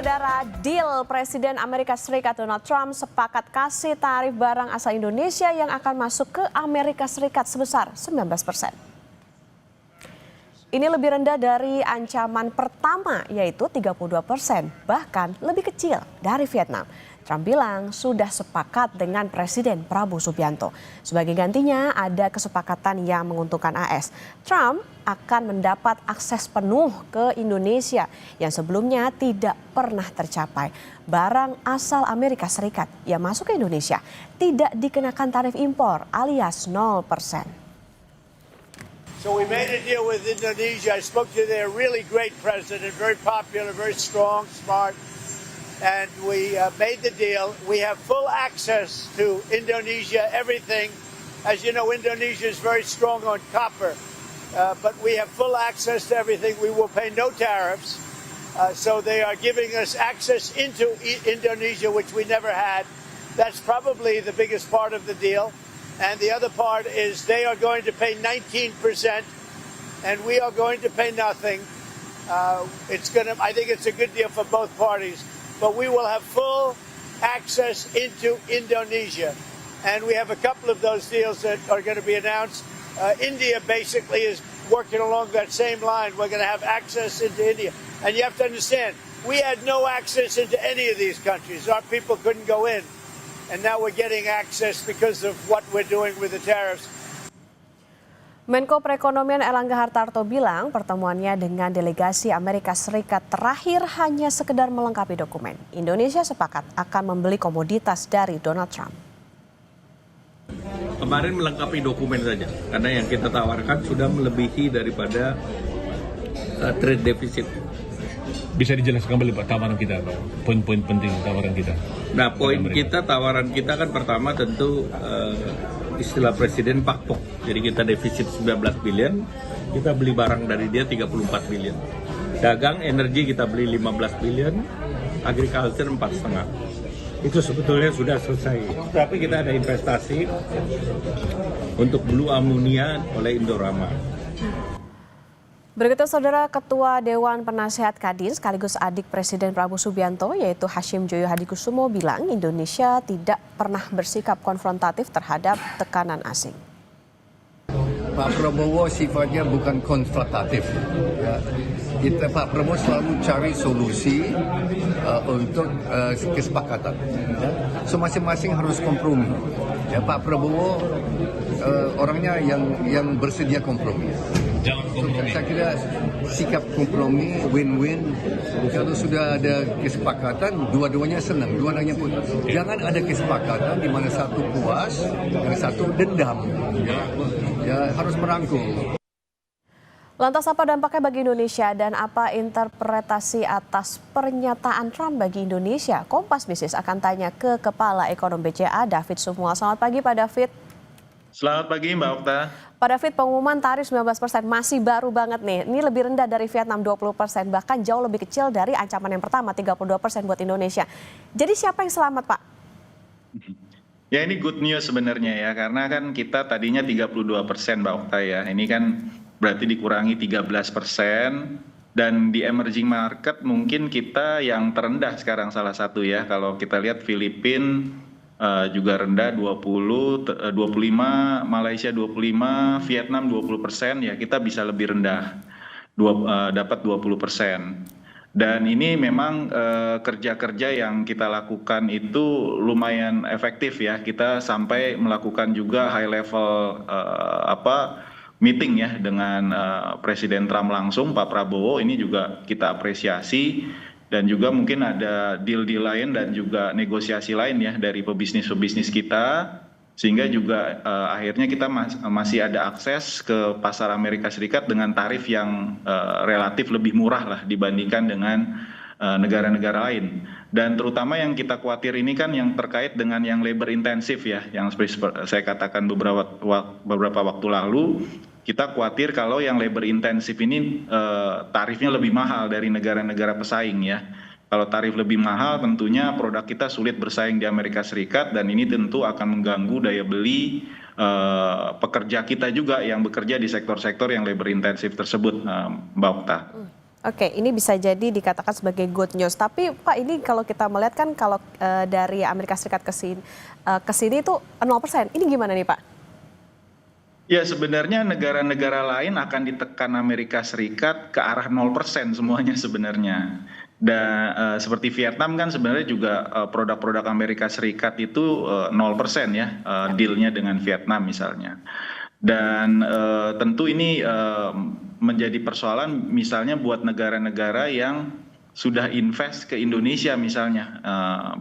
Saudara, deal Presiden Amerika Serikat Donald Trump sepakat kasih tarif barang asal Indonesia yang akan masuk ke Amerika Serikat sebesar 19%. Ini lebih rendah dari ancaman pertama, yaitu 32%, bahkan lebih kecil dari Vietnam. Trump bilang sudah sepakat dengan Presiden Prabowo Subianto. Sebagai gantinya ada kesepakatan yang menguntungkan AS. Trump akan mendapat akses penuh ke Indonesia yang sebelumnya tidak pernah tercapai. Barang asal Amerika Serikat yang masuk ke Indonesia tidak dikenakan tarif impor alias 0%. So we made a deal with Indonesia. I spoke to their really great president, very popular, very strong, smart. And we made the deal. We have full access to Indonesia, everything. As you know, Indonesia is very strong on copper, but we have full access to everything. We will pay no tariffs. So they are giving us access into Indonesia, which we never had. That's probably the biggest part of the deal. And the other part is they are going to pay 19%, and we are going to pay nothing. I think it's a good deal for both parties. But we will have full access into Indonesia. And we have a couple of those deals that are going to be announced. India basically is working along that same line. We're going to have access into India. And you have to understand, we had no access into any of these countries. Our people couldn't go in. And now we're getting access because of what we're doing with the tariffs. Menko Perekonomian Erlangga Hartarto bilang pertemuannya dengan delegasi Amerika Serikat terakhir hanya sekedar melengkapi dokumen. Indonesia sepakat akan membeli komoditas dari Donald Trump. Kemarin melengkapi dokumen saja, karena yang kita tawarkan sudah melebihi daripada trade deficit. Bisa dijelaskan kembali Pak tawaran kita, Pak? Poin-poin penting tawaran kita. Nah, tawaran kita kan pertama tentu istilah Presiden pakpok. Jadi kita defisit 19 billion, kita beli barang dari dia 34 billion. Dagang, energi kita beli 15 billion, agriculture 4,5. Itu sebetulnya sudah selesai. Tapi kita ada investasi untuk blue ammonia oleh Indorama. Berikutnya Saudara, Ketua Dewan Penasehat Kadin sekaligus adik Presiden Prabowo Subianto yaitu Hashim Joyo Hadikusumo bilang Indonesia tidak pernah bersikap konfrontatif terhadap tekanan asing. Pak Prabowo sifatnya bukan konfrontatif. Ya. Pak Prabowo selalu cari solusi untuk kesepakatan. Ya. So masing-masing harus kompromi. Ya, Pak Prabowo orangnya yang bersedia kompromi. Jangan kompromi. Saya kira sikap kompromi win-win. Kalau sudah ada kesepakatan, dua-duanya senang, dua-duanya pun. Jangan ada kesepakatan di mana satu puas, yang satu dendam. Ya harus merangkul. Lantas apa dampaknya bagi Indonesia dan apa interpretasi atas pernyataan Trump bagi Indonesia? Kompas Bisnis akan tanya ke Kepala Ekonom BCA David Sumual. Selamat pagi Pak David. Selamat pagi Mbak Okta. Pak David, pengumuman tarif 19% masih baru banget nih. Ini lebih rendah dari Vietnam 20%, bahkan jauh lebih kecil dari ancaman yang pertama 32% buat Indonesia. Jadi siapa yang selamat Pak? Ya ini good news sebenarnya ya, karena kan kita tadinya 32% Mbak Okta ya. Ini kan berarti dikurangi 13%. Dan di emerging market mungkin kita yang terendah sekarang salah satu ya. Kalau kita lihat Filipina juga rendah 20, 25, Malaysia 25, Vietnam 20%, ya kita bisa lebih rendah, dapat 20%. Dan ini memang kerja-kerja yang kita lakukan itu lumayan efektif ya, kita sampai melakukan juga high level meeting ya dengan Presiden Trump langsung, Pak Prabowo, ini juga kita apresiasi. Dan juga mungkin ada deal-deal lain dan juga negosiasi lain ya dari pebisnis-pebisnis kita. Sehingga juga akhirnya kita masih ada akses ke pasar Amerika Serikat dengan tarif yang relatif lebih murah lah dibandingkan dengan negara-negara lain. Dan terutama yang kita khawatir ini kan yang terkait dengan yang labor intensif ya. Yang seperti saya katakan beberapa waktu lalu. Kita khawatir kalau yang labor intensif ini tarifnya lebih mahal dari negara-negara pesaing ya. Kalau tarif lebih mahal tentunya produk kita sulit bersaing di Amerika Serikat dan ini tentu akan mengganggu daya beli pekerja kita juga yang bekerja di sektor-sektor yang labor intensif tersebut, Mbak Okta. Oke, ini bisa jadi dikatakan sebagai good news. Tapi Pak, ini kalau kita melihat kan kalau dari Amerika Serikat ke sini itu 0%. Ini gimana nih Pak? Ya, sebenarnya negara-negara lain akan ditekan Amerika Serikat ke arah 0% semuanya sebenarnya. Dan seperti Vietnam kan sebenarnya juga produk-produk Amerika Serikat itu 0% ya, dealnya dengan Vietnam misalnya. Dan tentu ini menjadi persoalan misalnya buat negara-negara yang sudah invest ke Indonesia misalnya.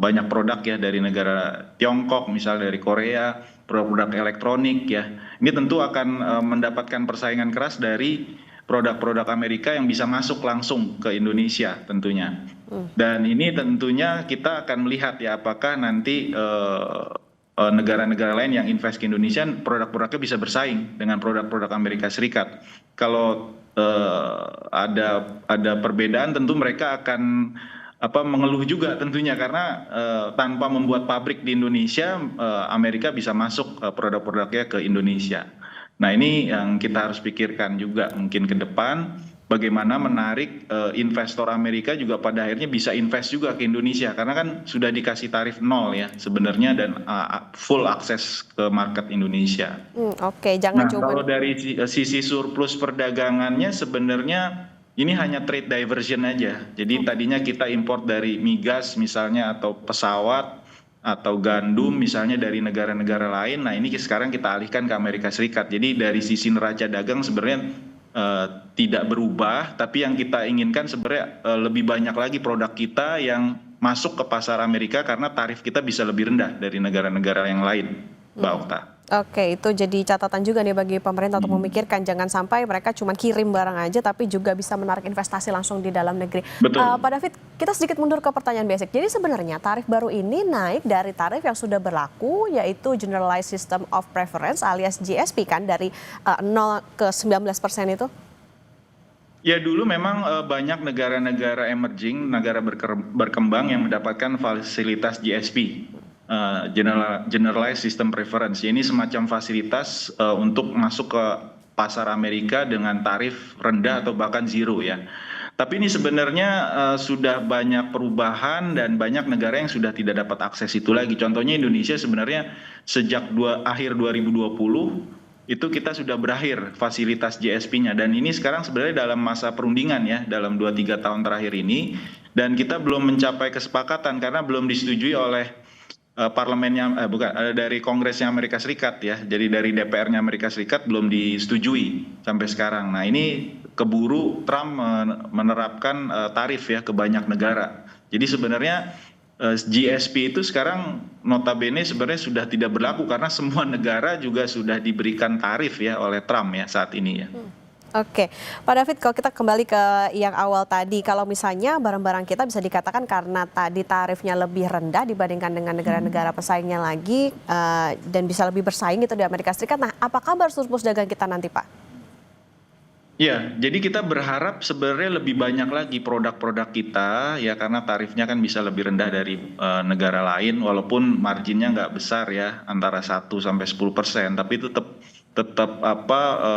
Banyak produk ya dari negara Tiongkok, misalnya dari Korea, produk-produk elektronik ya. Ini tentu akan mendapatkan persaingan keras dari produk-produk Amerika yang bisa masuk langsung ke Indonesia tentunya. Dan ini tentunya kita akan melihat ya apakah nanti negara-negara lain yang invest ke Indonesia produk-produknya bisa bersaing dengan produk-produk Amerika Serikat. Kalau ada perbedaan tentu mereka akan mengeluh juga tentunya karena tanpa membuat pabrik di Indonesia Amerika bisa masuk produk-produknya ke Indonesia. Nah, ini yang kita harus pikirkan juga mungkin ke depan bagaimana menarik investor Amerika juga pada akhirnya bisa invest juga ke Indonesia karena kan sudah dikasih tarif 0 ya sebenarnya dan full akses ke market Indonesia. Oke, jangan cuma. Kalau dari sisi surplus perdagangannya sebenarnya ini hanya trade diversion aja. Jadi tadinya kita import dari migas misalnya atau pesawat atau gandum misalnya dari negara-negara lain. Nah, ini sekarang kita alihkan ke Amerika Serikat. Jadi dari sisi neraca dagang sebenarnya tidak berubah, tapi yang kita inginkan sebenarnya lebih banyak lagi produk kita yang masuk ke pasar Amerika karena tarif kita bisa lebih rendah dari negara-negara yang lain, Mbak Okta. Oke, itu jadi catatan juga nih bagi pemerintah untuk memikirkan jangan sampai mereka cuma kirim barang aja tapi juga bisa menarik investasi langsung di dalam negeri. Betul. Pak David, kita sedikit mundur ke pertanyaan basic. Jadi sebenarnya tarif baru ini naik dari tarif yang sudah berlaku yaitu Generalized System of Preference alias GSP kan dari 0 ke 19% itu? Ya dulu memang banyak negara-negara emerging, negara berkembang yang mendapatkan fasilitas GSP. Generalized System Preference. Ini semacam fasilitas untuk masuk ke pasar Amerika dengan tarif rendah atau bahkan zero ya. Tapi ini sebenarnya sudah banyak perubahan dan banyak negara yang sudah tidak dapat akses itu lagi. Contohnya Indonesia sebenarnya sejak akhir 2020 itu kita sudah berakhir fasilitas GSP-nya dan ini sekarang sebenarnya dalam masa perundingan ya dalam 2-3 tahun terakhir ini dan kita belum mencapai kesepakatan karena belum disetujui oleh parlemennya dari Kongresnya Amerika Serikat ya. Jadi dari DPR-nya Amerika Serikat belum disetujui sampai sekarang. Nah, ini keburu Trump menerapkan tarif ya ke banyak negara. Jadi sebenarnya GSP itu sekarang notabene sebenarnya sudah tidak berlaku karena semua negara juga sudah diberikan tarif ya oleh Trump ya saat ini ya. Oke, Pak David, kalau kita kembali ke yang awal tadi, kalau misalnya barang-barang kita bisa dikatakan karena tadi tarifnya lebih rendah dibandingkan dengan negara-negara pesaingnya lagi dan bisa lebih bersaing gitu di Amerika Serikat. Nah, apa kabar surplus dagang kita nanti, Pak? Ya, jadi kita berharap sebenarnya lebih banyak lagi produk-produk kita ya karena tarifnya kan bisa lebih rendah dari negara lain walaupun marginnya nggak besar ya antara 1-10%, tapi itu tetap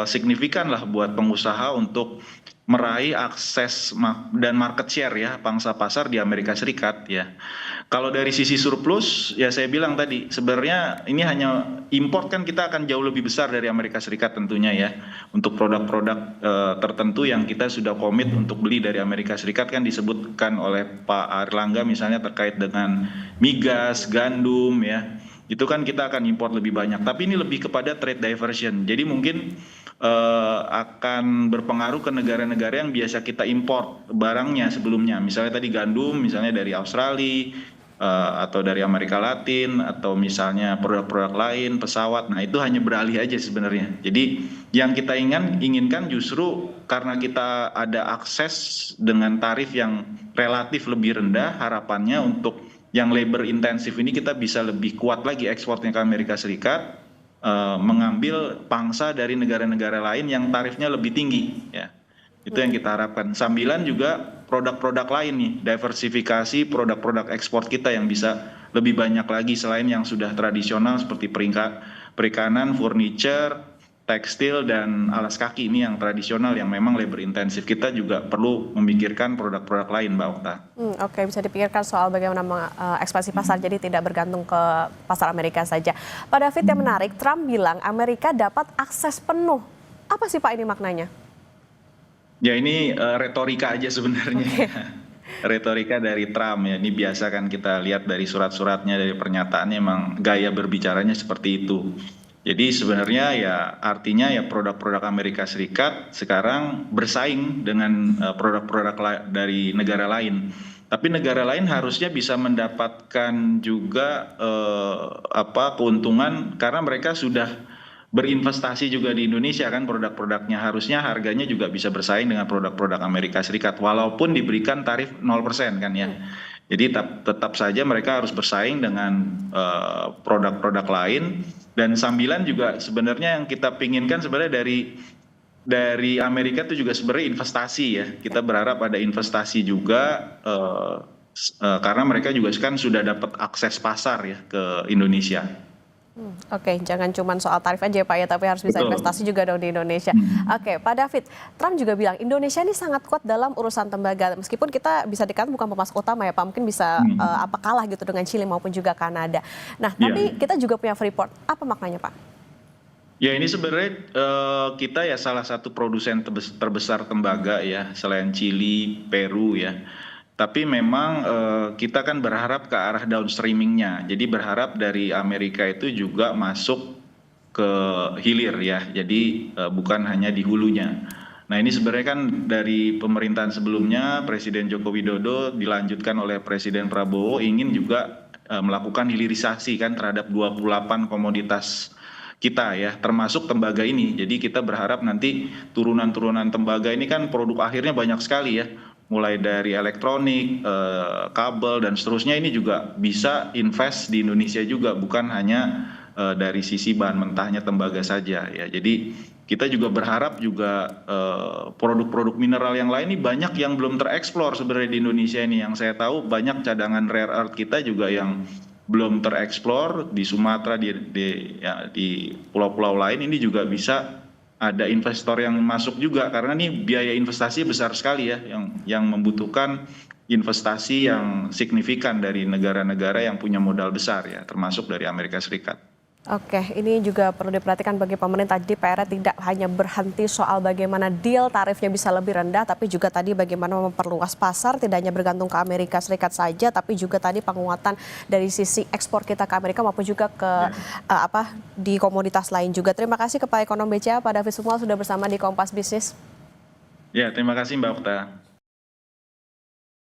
signifikan lah buat pengusaha untuk meraih akses dan market share ya pangsa pasar di Amerika Serikat ya. Kalau dari sisi surplus ya saya bilang tadi sebenarnya ini hanya import kan kita akan jauh lebih besar dari Amerika Serikat tentunya ya untuk produk-produk tertentu yang kita sudah komit untuk beli dari Amerika Serikat kan disebutkan oleh Pak Airlangga misalnya terkait dengan migas, gandum ya. Itu kan kita akan import lebih banyak. Tapi ini lebih kepada trade diversion. Jadi mungkin akan berpengaruh ke negara-negara yang biasa kita import barangnya sebelumnya. Misalnya tadi gandum, misalnya dari Australia, atau dari Amerika Latin, atau misalnya produk-produk lain, pesawat. Nah itu hanya beralih aja sebenarnya. Jadi yang kita inginkan justru karena kita ada akses dengan tarif yang relatif lebih rendah, harapannya untuk yang labor intensif ini kita bisa lebih kuat lagi ekspornya ke Amerika Serikat, mengambil pangsa dari negara-negara lain yang tarifnya lebih tinggi ya. Itu yang kita harapkan. Sambilan juga produk-produk lain nih, diversifikasi produk-produk ekspor kita yang bisa lebih banyak lagi selain yang sudah tradisional seperti perikanan, furniture, tekstil dan alas kaki ini yang tradisional yang memang labor intensif. Kita juga perlu memikirkan produk-produk lain, Mbak Okta. Oke, bisa dipikirkan soal bagaimana mengekspansi pasar, jadi tidak bergantung ke pasar Amerika saja. Pak David, yang menarik, Trump bilang Amerika dapat akses penuh. Apa sih Pak ini maknanya? Ya ini retorika aja sebenarnya. Retorika dari Trump ya. Ini biasa kan kita lihat dari surat-suratnya, dari pernyataannya, emang gaya berbicaranya seperti itu. Jadi sebenarnya ya artinya ya produk-produk Amerika Serikat sekarang bersaing dengan produk-produk dari negara lain. Tapi negara lain harusnya bisa mendapatkan juga keuntungan karena mereka sudah berinvestasi juga di Indonesia kan, produk-produknya harusnya harganya juga bisa bersaing dengan produk-produk Amerika Serikat walaupun diberikan tarif 0% kan ya. Jadi tetap saja mereka harus bersaing dengan produk-produk lain, dan sambilan juga sebenarnya yang kita pinginkan sebenarnya dari Amerika itu juga sebenarnya investasi ya. Kita berharap ada investasi juga karena mereka juga kan sudah dapat akses pasar ya ke Indonesia. Oke, jangan cuma soal tarif aja ya Pak ya, tapi harus bisa investasi juga dong di Indonesia. Oke, Pak David, Trump juga bilang Indonesia ini sangat kuat dalam urusan tembaga. Meskipun kita bisa dikatakan bukan pemasok utama ya Pak, mungkin bisa kalah gitu dengan Chili maupun juga Kanada. Nah, tapi kita juga punya Freeport. Apa maknanya Pak? Ya ini sebenarnya kita ya salah satu produsen terbesar tembaga ya, selain Chili, Peru ya. Tapi memang kita kan berharap ke arah downstreamingnya. Jadi berharap dari Amerika itu juga masuk ke hilir ya. Jadi bukan hanya di hulunya. Nah ini sebenarnya kan dari pemerintahan sebelumnya Presiden Joko Widodo dilanjutkan oleh Presiden Prabowo ingin juga melakukan hilirisasi kan terhadap 28 komoditas kita ya, termasuk tembaga ini. Jadi kita berharap nanti turunan-turunan tembaga ini kan produk akhirnya banyak sekali ya. Mulai dari elektronik, kabel, dan seterusnya ini juga bisa invest di Indonesia juga, bukan hanya dari sisi bahan mentahnya tembaga saja ya. Jadi kita juga berharap juga produk-produk mineral yang lain ini banyak yang belum tereksplor sebenarnya di Indonesia ini. Yang saya tahu banyak cadangan rare earth kita juga yang belum tereksplor di Sumatera, di pulau-pulau lain ini juga bisa ada investor yang masuk juga karena ini biaya investasi besar sekali ya yang membutuhkan investasi yang signifikan dari negara-negara yang punya modal besar ya, termasuk dari Amerika Serikat. Oke, ini juga perlu diperhatikan bagi pemerintah. Jadi PR tidak hanya berhenti soal bagaimana deal tarifnya bisa lebih rendah, tapi juga tadi bagaimana memperluas pasar, tidak hanya bergantung ke Amerika Serikat saja, tapi juga tadi penguatan dari sisi ekspor kita ke Amerika maupun juga ke di komoditas lain juga. Terima kasih Kepala Ekonom BCA Pak David Sumual sudah bersama di Kompas Bisnis. Ya, terima kasih Mbak Okta.